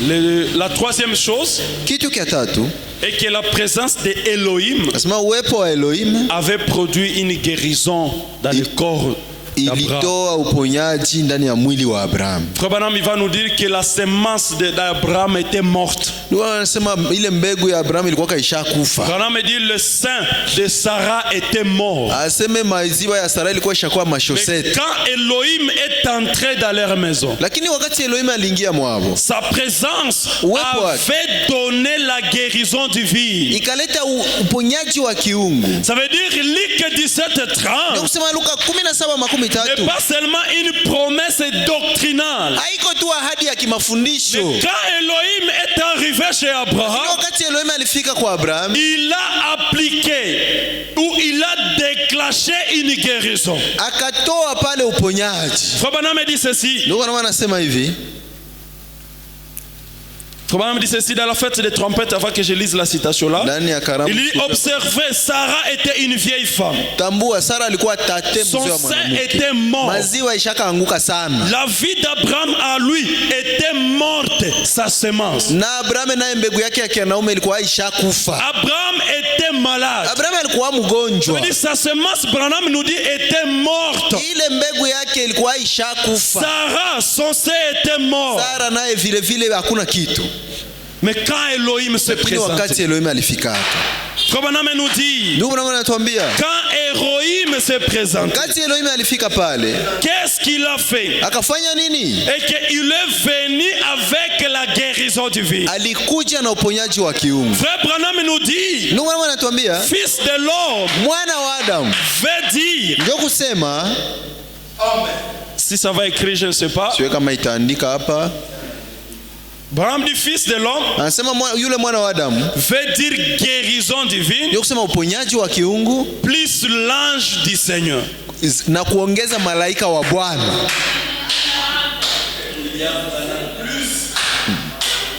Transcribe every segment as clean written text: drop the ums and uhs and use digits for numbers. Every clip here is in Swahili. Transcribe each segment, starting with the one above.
La troisième chose Kitu kia tatu est que la présence de Elohim nasema uwepo wa Elohim avait produit une guérison dans le corps d'Abraham. ilitoa uponyaji ndani ya mwili wa Abraham. Frère Branham, il va nous dire que la semence d'Abraham était morte. Anasema ile mbegu ya Abraham ilikuwa kaishakufa. Branham dit le sein de Sarah était mort. Aseme maziwa ya Sara ilikuwa ishakuwa mashosete. Quand Elohim est entré dans leur maison, Lakini wakati Elohim aliingia mwao, sa présence avait donné la guérison divine. ikaleta uponyaji wa kiungu. Ça veut dire Luc 17:30 Ndio kusema Luka 17:13 n'est pas seulement une promesse doctrinale. haiko tu ahadi ya kimafundisho. Mais quand Elohim est arrivé chez Abraham, Wakati Elohim alifika kwa Abraham, il a appliqué ou il a déclenché une guérison. akatoa pale uponyaji. Frère Branham dit ceci. Ndio anasema hivi. Frère Branham dit ceci dans la fête des trompettes, avant que je lise la citation là. Il dit observez, Sarah était une vieille femme. Tambua Sara alikuwa tate mzee wa Son sein mwanamke. était mort. Maziwa ishakaanguka sana. La vie d'Abraham à lui était morte, sa semence. Na Abraham naye mbegu yake ya kianaume ilikuwa ishakufa. Abraham était malade. Abraham alikuwa mgonjwa. dit sa semence, Branham nous dit, était morte. Ile mbegu yake ilikuwa ishakufa. Sarah, son sein était mort. Sara naye vile vile hakuna kitu. Mais quand Elohim se présente, wakati Elohim alifika hapa, Frère Branham nous dit, ndio Branham anatuambia, quand Elohim se présente, wakati Elohim alifika pale, qu'est-ce qu'il a fait? akafanya nini? Et qu'il est venu avec la guérison divine. Alikuja na uponyaji wa kiungu. Frère Branham nous dit, Ndio Branham anatuambia, fils de l'homme, mwana wa Adamu, veut dire, ndio kusema, si ça va écrire je ne sais pas, siwe kama itaandika hapa. Branham dit fils de l'homme, anasema yule mwana wa Adamu veut dire guérison divine, ndio kusema uponyaji wa kiungu plus l'ange du Seigneur. na kuongeza malaika wa Bwana.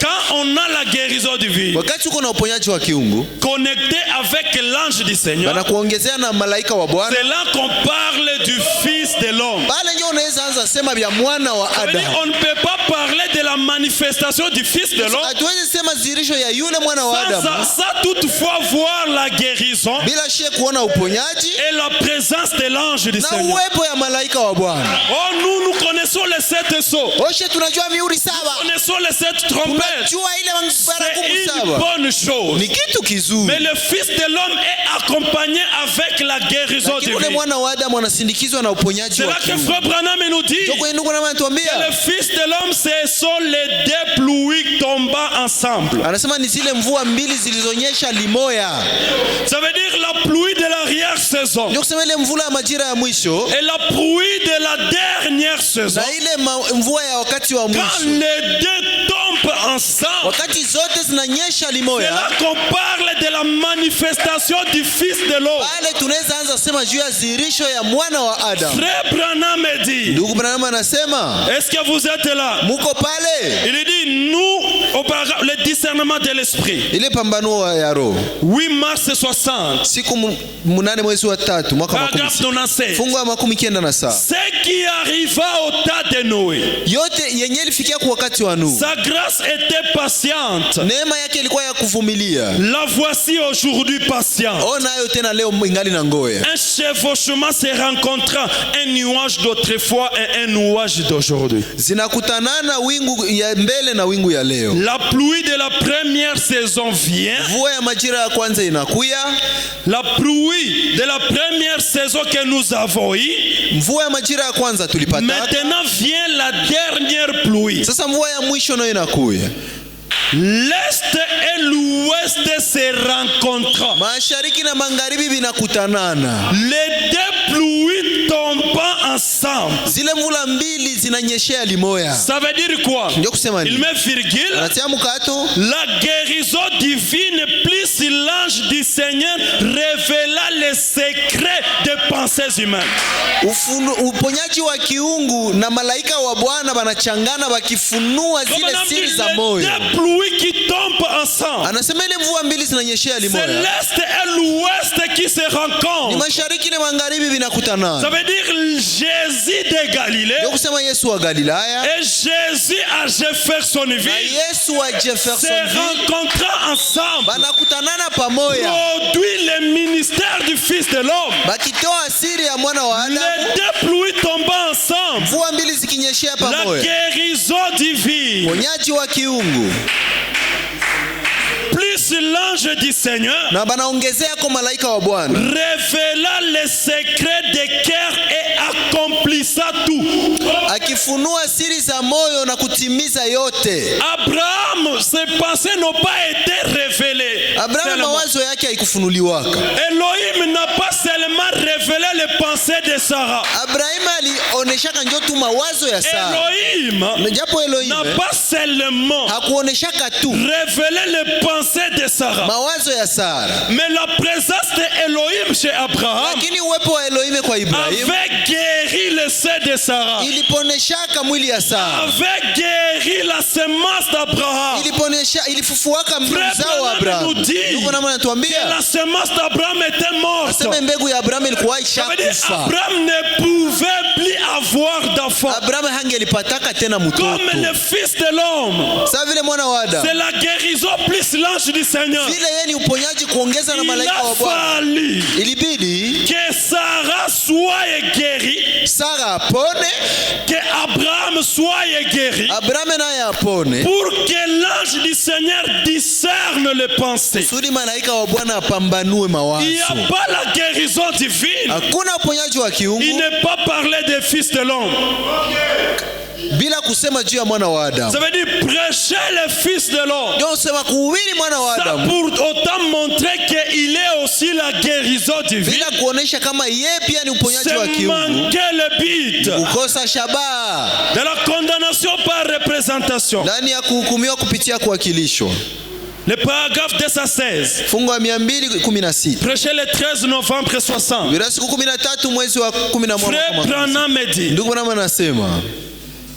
Quand on a la guérison divine, Wakati uko na uponyaji wa kiungu connecté avec l'ange du Seigneur, na kuongezea na malaika wa Bwana, c'est là qu'on parle du fils de l'homme. pale ndio unaweza anza sema vya mwana wa Adamu. On ne peut pas parler de la manifestation du fils de l'homme Hatuwezi sema zirisho ya yule mwana wa Adamu sans toutefois voir la guérison bila shie kuona uponyaji et la présence de l'ange du na Seigneur. uwepo ya malaika wa Bwana. Oh, nous connaissons les 7 sceaux. Oshe tunajua mihuri saba. Nous connaissons les 7 trompettes. Tunajua ile baragumu C'est une saba. bonne chose. Ni kitu kizuri. Mais le fils de l'homme est accompagné avec la guérison Lakini ule divine. mwana wa Adamu anasindikizwa na uponyaji C'est wa là que kiungu. Frère Branham nous dit Ndio kwa nini Branham anatuambia? le fils de l'homme, ce sont les deux pluies tombant ensemble. Anasema ni zile mvua mbili zilizonyesha limoya. Ça veut dire la pluie de l'arrière-saison Ndio kusema ile mvula ya majira ya mwisho et la pluie de la dernière saison. na ile mvua ya wakati wa Quand mwisho. les deux tombent ensemble, Wakati zote zinanyesha c'est limoya, là qu'on parle de la manifestation du fils de l'homme. pale tunaweza anza sema juu ya zirisho ya mwana wa Adamu. Frère Branham dit, Ndugu Branham anasema, est-ce que vous êtes là? muko pale? Il dit, nous, le discernement de l'esprit. Ile pambanuo ya roho. 8 mars 60. Siku 8 mwezi wa 3 mwaka wa Paragraphe 96. fungu ya 97. Ce qui arriva au temps de Noé, Yote yenye ilifikia kwa wakati wa Nuhu. sa grâce était patiente. Neema yake ilikuwa ya kuvumilia. La voici aujourd'hui patiente. Ona hayo tena leo ingali na ngoya. Un chevauchement se rencontrant, un nuage d'autrefois et un nuage d'aujourd'hui. Zinakutanana wingu ya mbele na wingu ya leo. La pluie de la première saison vient. Mvua ya majira ya kwanza inakuya. La pluie de la première saison que nous avons eue. Mvua ya majira ya kwanza tulipata. Maintenant vient la dernière pluie. Sasa mvua ya mwisho nayo inakuya. L'est et l'ouest se rencontrent. Mashariki na magharibi vinakutanana. Les deux pluies tombant ensemble. Zile mvula mbili zinanyeshea limoya. Ça veut dire quoi? Ndio kusema Il nini? met virgule. Anatia mkato. La guérison divine plus l'ange du Seigneur révéla les secrets des pensées humaines. Uponyaji wa kiungu na malaika wa Bwana wanachangana wakifunua zile siri za moyo. Les pluies qui tombent ensemble. Anasema ile mvua mbili zinanyeshea C'est limoya. l'Est et l'Ouest qui se Ni rencontrent. mashariki na magharibi Ça vinakutana. veut dire Jésus de Galilée Ndio kusema Yesu wa Galilaya et Jésus à na Jeffersonville Yesu wa se Jeffersonville rencontrant ensemble banakutanana pamoja, produit le ministère du Fils de l'homme. bakitoa asiri ya mwana wa Adamu. Les deux pluies tombant ensemble. Mvua mbili zikinyeshea La pamoja, guérison divine. ponyaji wa kiungu, Plus l'ange du Seigneur na banaongezea kwa malaika wa Bwana révéla les secrets des cœurs et accomplissa tout. akifunua siri za moyo na kutimiza yote. Abraham, ses pensées n'ont pas été révélées. Abrahamu Seulement. mawazo yake haikufunuliwaka. Elohim n'a pas seulement révélé les pensées de Sarah. Abrahamu alionyeshaka njo tu mawazo ya Sara, Elohim japo Elohim n'a pas seulement hakuoneshaka tu révélé les pensées de Sarah, mawazo ya Sara, mais la présence d'Elohim chez Abraham lakini uwepo wa Elohim kwa Ibrahimu avait guéri le sein de Sarah, iliponeshaka mwili ya Sara, avait guéri la semence d'Abraham. ilifufuaka mzao wa Abrahamu. Ndugu na anatuambia La semence d'Abraham était morte. aseme mbegu ya Abrahamu ilikuwa Ça veut dire ishakufa. Abraham ne pouvait plus avoir d'enfant. Abrahamu hangelipataka tena mtoto Comme le Fils de l'homme, sasa vile mwana wa Adamu, c'est la guérison plus l'ange du Seigneur. vile yeye ni uponyaji kuongeza na Il malaika a wa Bwana. fallu Ilibidi que Sarah soit guérie, Sara apone, que Abraham soit guéri, Abrahamu naye apone, pour que l'ange du Seigneur discerne les pensées. kusudi malaika wa Bwana apambanue Il n'y mawazo. a pas la guérison divine. Hakuna uponyaji wa Il kiungu n'est pas parlé des fils de l'homme. bila kusema juu ya mwana wa Ça Adamu. veut dire prêcher le fils de l'homme. Ndio sema kuhubiri mwana wa Ça Adamu pour autant montrer qu'il est aussi la guérison divine. bila kuonesha kama yeye pia ni uponyaji wa C'est kiungu, manquer le but kukosa shabaha de la condamnation par représentation. ndani ya kuhukumiwa kupitia kuwakilishwa. Le paragraphe 216. Fungu la 216 Prêché le 13 novembre 60. bila siku 13 mwezi wa 11 Frère mwaka. Branham me dit, Ndugu Branham anasema,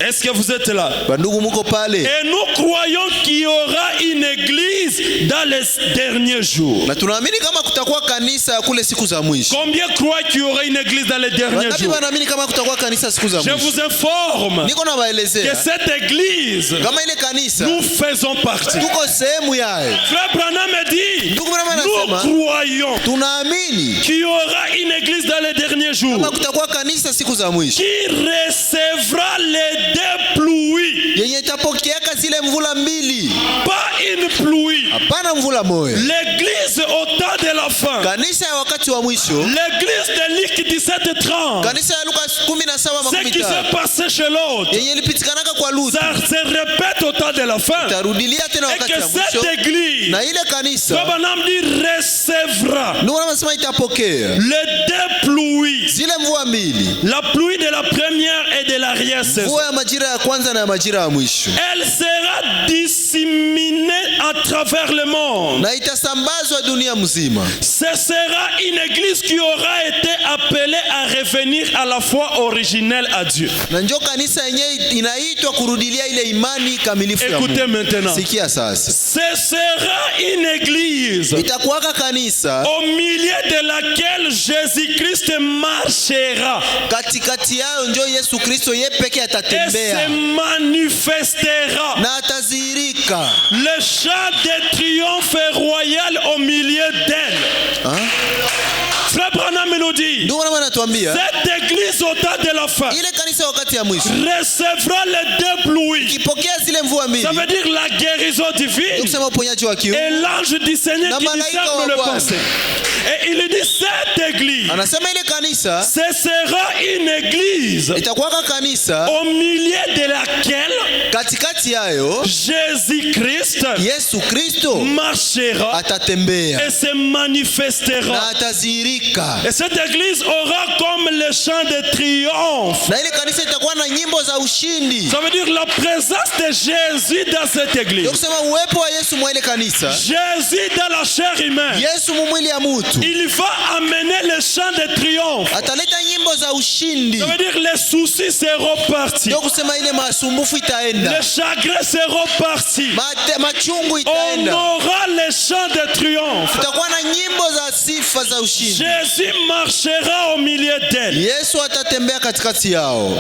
est-ce que vous êtes là? bandugu muko pale, Et nous croyons qu'il y aura une église dans les derniers jours. na tunaamini kama kutakuwa kanisa kule siku za mwisho. Combien croient qu'il y aura une église dans les derniers Wangapi jours? wanaamini kama kutakuwa kanisa siku za Je mwisho? vous informe Niko na que waelezea cette église, kama ile kanisa nous faisons partie. tuko sehemu yayo. Frère Branham me dit, Ndugu Branham nous anasema croyons tunaamini qu'il y aura une église dans les derniers jours kama kutakuwa kanisa siku za mwisho qui recevra les deux pluies. yenye itapokeaka zile mvula mbili, Pas une pluie. hapana mvula moja. L'église au temps de la fin. Kanisa ya wakati wa mwisho, L'église de Luc 17:30. kanisa ya Luka Ce 17:15 qui s'est passé chez l'autre, yenye ilipitikanaka kwa Lutu ça se répète au temps de la fin. tarudilia tena Et wakati que wa mwisho, cette église, na ile kanisa comme on a dit, recevra ndio wanasema itapokea les deux pluies. zile mvua mbili, La pluie de la première et de l'arrière-saison. mvua ya majira ya kwanza na ya majira ya mwisho, Elle sera disséminée à travers le monde. na itasambazwa dunia mzima. Ce sera une église qui aura été appelée à revenir à la foi originelle à Dieu. Na njo kanisa yenyewe inaitwa kurudilia ile imani kamilifu ya Écoutez Mungu. maintenant. Sikia sasa, Ce sera une église itakuwaka kanisa au milieu de laquelle Jésus-Christ marchera katikati yao, njo Yesu Kristo ye peke et se atatembea manifestera. na atazirika. Le chant de triomphe royal au milieu d'elle. Hein? Frère Branham nous dit, Ndugu wangu anatuambia cette église au temps de la fin ile kanisa wakati ya mwisho recevra les deux pluies. kipokea zile mvua mbili, Ça veut dire la guérison divine kusema uponyaji wa kiungu. et l'ange du Seigneur Na qui malaika wa discerne le Bwana. pensée. Et il dit cette église, Anasema ile kanisa ce sera une église itakuwaka kanisa au milieu de laquelle katikati yayo Jésus-Christ Yesu Kristo marchera atatembea et se manifestera. na atazirika, Et cette église aura comme le chant de triomphe. na ile kanisa itakuwa na nyimbo za ushindi. Ça veut dire la présence de Jésus dans cette église. Ndio kusema uwepo wa Yesu mwa ile kanisa, Jésus dans la chair humaine. Yesu mumwili ya mutu Il va amener le chant de triomphe. ataleta nyimbo za ushindi. Ça veut dire les soucis seront partis. Ndio kusema ile masumbufu itaenda. Les chagrins seront partis. Machungu On itaenda. aura les chants de triomphe. Tutakuwa na nyimbo za sifa za ushindi. Jésus marchera au milieu d'elles. Yesu atatembea katikati yao.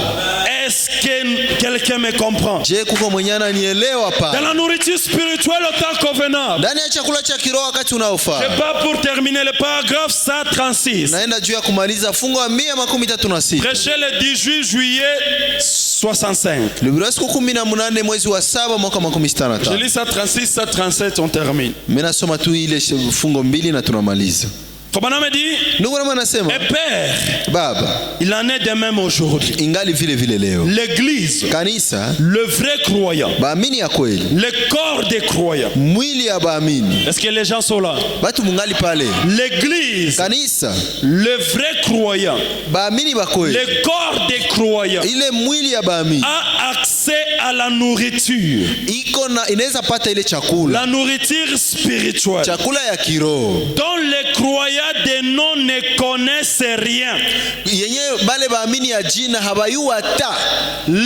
Est-ce que quelqu'un me comprend? Je, kuko mwenye ananielewa Dans pa? la nourriture spirituelle au temps convenable. Ndani ya chakula cha kiroho wakati unaofaa. Je pas pour terminer le paragraphe 136. Naenda juu ya kumaliza fungu la 136. Prêché le 18 juillet 65. Libira siku 18 mwezi wa 7 mwaka Je 65. lis 136, 137, on termine. Mimi nasoma tu ile fungo 2 na tunamaliza. Comment on me dit? Ndugu na anasema, Et Père, Baba, il en est de même aujourd'hui. ingali vile vile leo. L'église, Kanisa, le vrai croyant, baamini ya kweli, le corps des croyants. mwili ya baamini. Est-ce que les gens sont là? Batu mungali pale. L'église, Kanisa, le vrai croyant, baamini ba kweli. le corps des croyants Ile mwili ya baamini a accès à la nourriture. iko na inaweza pata ile chakula. La nourriture spirituelle. Chakula ya kiroho. Dont les croyants de nom ne connaissent rien. Yenye bale baamini ya jina habayua ta.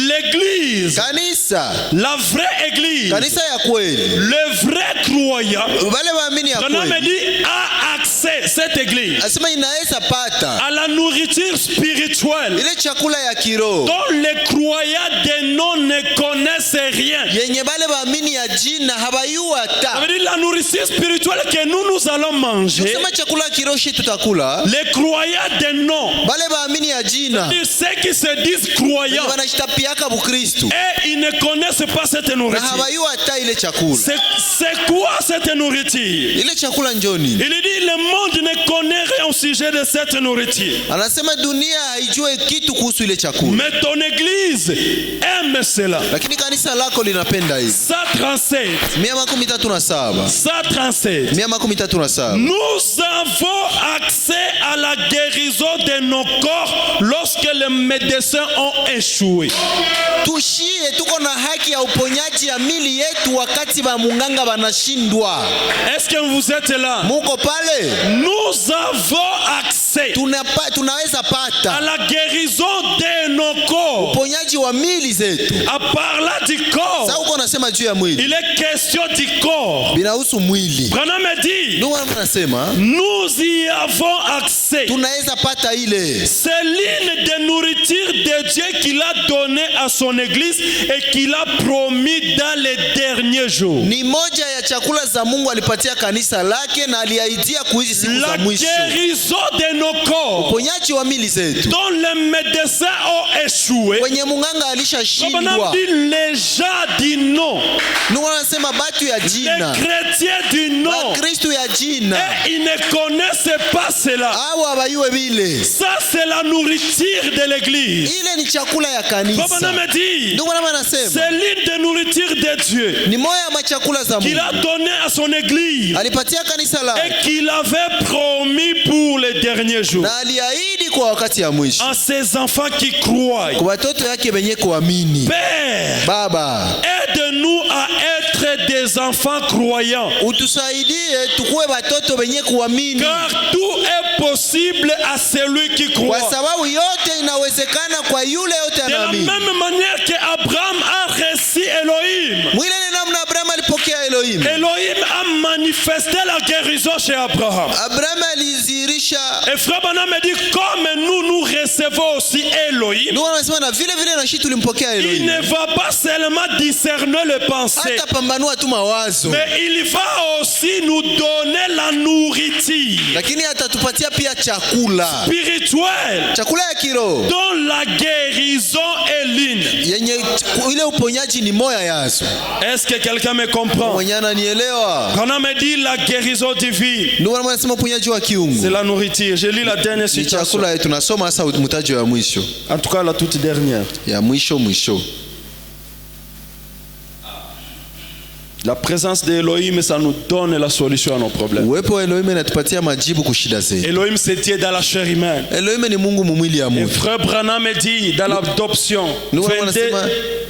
L'église, Kanisa, la vraie église, kanisa ya kweli. le vrai croyant, Bale baamini ya on me kweli. dit, a accès, cette église, Asema inaweza pata à la nourriture spirituelle. ile chakula ya kiroho. Dont les croyants de nom ne connaissent rien. Yenye bale baamini ya jina habayua Ça ta. veut dire la nourriture spirituelle que nous allons manger. Sema chakula ya kiroho shi tutakula. Les croyants de nom, Bale baamini ya jina ceux qui se disent croyants, wanashitapiaka bukristu et ils ne connaissent pas cette na nourriture. habayua ta ile chakula. C'est quoi cette nourriture? Ile chakula njoni. Il dit le monde ne connaît rien au sujet de cette nourriture. Anasema dunia haijue kitu kuhusu ile chakula. Mais ton église aime cela. Lakini kanisa lako linapenda hivi. 137. 137. 137. 137. Nous avons accès à la guérison de nos corps lorsque les médecins ont échoué. Tushie tuko na haki ya uponyaji ya mili yetu wakati ba munganga banashindwa. Est-ce que vous êtes là? Muko pale? Nous avons accès Tunaweza à pata la guérison de nos corps. uponyaji wa mili zetu. À parler du corps, Sasa uko unasema juu ya mwili. il est question du corps. Binahusu mwili. Branham me dit, Ndio anasema nous y avons accès. tunaweza pata ile. C'est l'une des nourritures de Dieu qu'il a donné à son église et qu'il a promis dans les derniers jours. Ni moja ya chakula za Mungu alipatia kanisa lake na aliahidia kuishi siku La za mwisho. guérison de nos corps, Uponyaji wa mili zetu. dont les médecins ont échoué. Kwenye munganga Branham alishashindwa. dit les gens du nom, Ndio anasema batu ya les jina. chrétiens du nom, Kristo ya jina. et ils ne connaissent pas cela. Hao habayue bile. Ça, c'est la nourriture de l'église. Ile ni chakula ya kanisa. Branham me dit, Ndio anasema c'est l'une des nourritures de Dieu ni moja ya machakula za qu'il Mungu. a donné à son église Alipatia kanisa lake et qu'il avait promis pour les derniers jours. na aliahidi kwa wakati ya mwisho. À ses enfants qui croient. Kwa watoto yake wenye kuamini. Père, Baba, aide-nous à être des enfants croyants. utusaidie tukue watoto wenye kuamini. Car tout est possible à celui qui Kwa croit. sababu yote inawezekana kwa yule yote De la anaamini. même manière qu'Abraham a reçu Elohim, Mwile ni namna Abraham alipokea Elohim. Elohim a manifesté la guérison chez Abraham. Abraham alizihirisha. Et frère Branham me dit, comme nous recevons aussi Elohim, Ndio anasema na vile vile na shi tulimpokea il Elohim. ne va pas seulement discerner les pensées, Hata pambanua tu mawazo. mais il va aussi nous donner la nourriture Lakini atatupatia pia chakula. spirituelle Chakula ya kiroho. dont la guérison est l'une. Yenye ile uponyaji ni moya yazo. Est-ce que quelqu'un me comprend? Mwenye ananielewa. Quand on me dit la guérison divine, Ndio anasema uponyaji wa c'est kiungu. la nourriture. Je lis la dernière Ni citation. chakula yetu tunasoma sasa mtaji wa mwisho. En tout cas, la toute dernière. Ya mwisho. La présence d'Elohim, ça nous donne la solution à nos problèmes. Uwepo wa Elohim inatupatia majibu kushida zetu. Elohim, c'est Dieu dans la chair humaine. Elohim ni Mungu mumwili ya Et mtu. frère Branham dit dans l'adoption, Nous, 22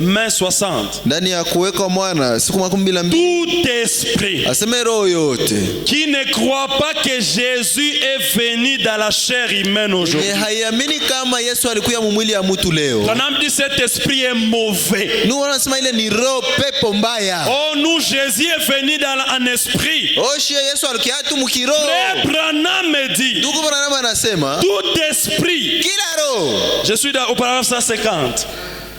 mai 60, Ndani ya kuweka mwana siku 12 tout esprit aseme roho yote qui ne croit pas que Jésus est venu dans la chair humaine aujourd'hui. haiamini kama Yesu alikuja mumwili ya mtu leo. Branham dit cet esprit est mauvais. Nous wanasema ile ni roho pepo mbaya. Oh, nous, Jésus est venu dans un esprit. Oshie Yesu alikuja tu mkiroho. Frère Branham dit, Ndugu Branham anasema tout esprit, kila roho. je suis au paragraphe 150.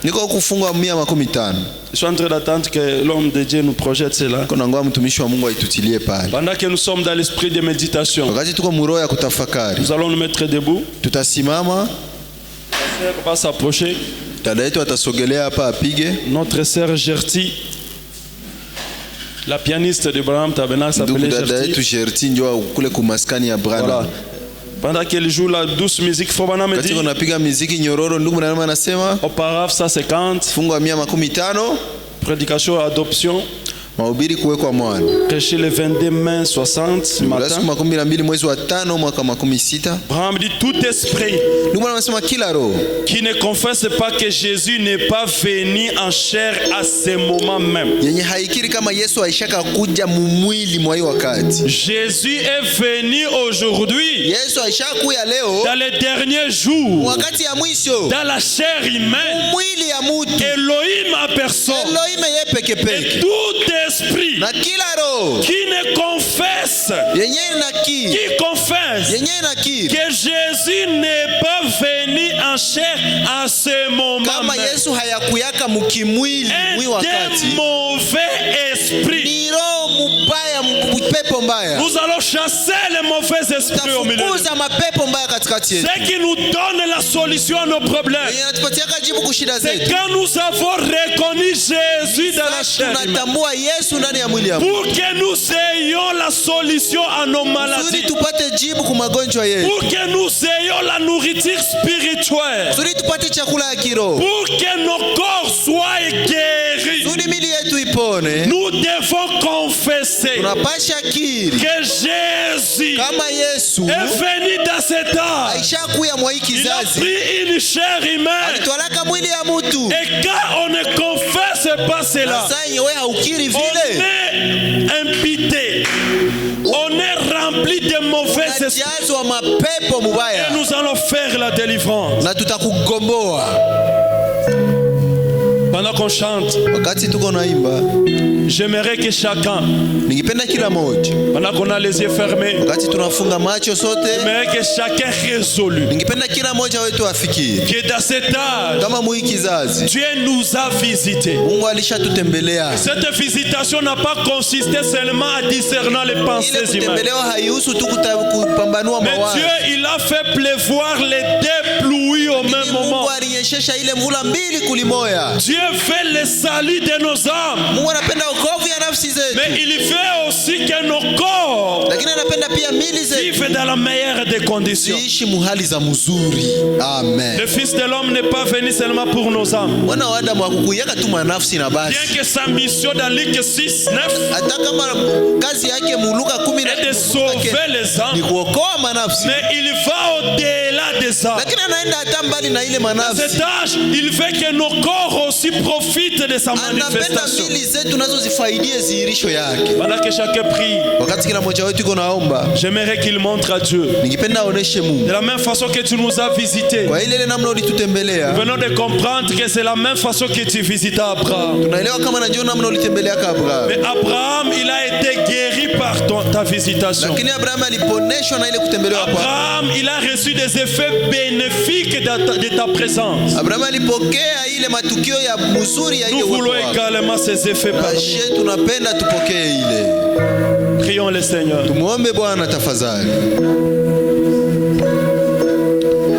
Niko kufungwa 150. Je suis en train d'attendre que l'homme de Dieu nous projette cela. Kuna ngoa mtumishi wa Mungu aitutilie pale. Pendant que nous sommes dans l'esprit de méditation, Wakati tuko muroho ya kutafakari. nous allons nous mettre debout. Tutasimama, On va s'approcher. dada yetu atasogelea hapa apige. Notre sœur Gertie, la pianiste de Branham Tabernacle Ndugu s'appelait dada yetu Gertie. Gertie njoo kule kumaskani ya Branham. Voilà. Pendant qu'elle joue la douce musique, Frère Branham Wakati dit unapiga muziki nyororo, ndugu Branham anasema au paragraphe 150, fungu 150, prédication adoption, mahubiri kuwekwa mwana. prêché le 22 mai 60 Siku matin. 12 mwezi wa 5 mwaka 16. Branham dit tout esprit Ndugu Branham anasema kila roho qui ne confesse pas que Jésus n'est pas venu en chair à ce moment même. yenye haikiri kama Yesu aishaka kuja mumwili mwa hii wakati. Jésus est venu aujourd'hui, Yesu aishakuya leo dans les derniers jours, wakati ya mwisho dans la chair humaine. mwili ya mtu. Elohim en personne. Elohim yeye peke Et peke. tout esprit Na kila roho qui ne confesse, yenye inakiri, qui confesse yenye inakiri que Jésus n'est pas venu en chair à ce moment kama même. Yesu hayakuyaka mukimwili mwi Un wakati. des mauvais esprits. Ni roho mbaya, pepo mbaya. Nous allons chasser les mauvais esprits au milieu de nous. Tafukuza mapepo mbaya katikati yetu. Ce qui nous donne la solution à nos problèmes, Yenye inatupatiaka jibu kushida c'est zetu. quand nous avons reconnu Jésus dans la chair humaine. Tunatambua Yesu ndani ya mwili ya Mungu. Pour que nous ayons la solution à nos Ili maladies. tupate jibu kwa magonjwa yetu. Pour que nous ayons la nourriture spirituelle. Ili tupate chakula ya kiroho. Pour que nos corps soient guéris. Ili mili yetu ipone. Nous devons confesser Tunapasha kiri que Jésus kama Yesu est venu dans cet âge. aishakuya mwa hii Il a kizazi. pris une chair humaine. Alitwalaka mwili ya mtu. Et quand on ne confesse pas cela, Sasa yewe haukiri on vile. est impité. On est rempli de mauvais esprits. Unajazwa mapepo Et mubaya. nous allons faire la délivrance. Na tutakugomboa. Pendant qu'on chante, Wakati tuko naimba, j'aimerais que chacun, ningependa kila moja. pendant qu'on a les yeux fermés, Wakati tunafunga macho sote, j'aimerais que chacun résolu ningependa kila moja wetu afikiri que dans cet âge, kama mwi kizazi Dieu nous a visités. Mungu alishatutembelea. Cette visitation n'a pas consisté seulement à discerner les Ile pensées humaines. kutembelewa haihusu tu kupambanua Mais mawazo. Dieu, il a fait pleuvoir les deux pluies au même Mungu moment. alinyeshesha ile mvula mbili kulimoya. Dieu fait le salut de nos âmes. Mungu anapenda wokovu ya nafsi zetu, Mais il fait aussi que nos corps lakini anapenda pia mili zetu vivent dans la meilleure des conditions. ziishi muhali za mzuri. Amen. Le Fils de l'homme n'est pas venu seulement pour nos âmes. Mwana wa Adamu hakukuyaka tu manafsi na basi. Bien que sa mission dans Luc 6, 9 Hata kama kazi yake Luka 10 est de sauver les ni âmes, kuokoa manafsi, mais il va au-delà des âmes. lakini anaenda hata mbali na ile manafsi. Cet âge, il veut que nos corps aussi profitent de sa Anapenda manifestation. mili zetu nazo zifaidie dhihirisho yake. Pendant que chacun prie, Wakati kila mmoja wetu iko naomba, j'aimerais qu'il montre à Dieu. ningependa aoneshe De Mungu la même façon que tu nous as visités, kwa ile namna ulitutembelea. venons de comprendre que c'est la même façon que tu visitais Abraham. Tunaelewa kama najua namna ulitembelea Abraham, Mais Abraham, il a été guéri par ta visitation. lakini Abraham aliponeshwa na ile kutembelewa kwa. Abraham, il a reçu des effets bénéfiques de ta présence. Abraham alipokea ile matukio ya mzuri ya ile Nous voulons uwepo wako. également ces effets par nous. Ashe, tunapenda tupokee ile. Prions le Seigneur. Tumuombe Bwana tafadhali.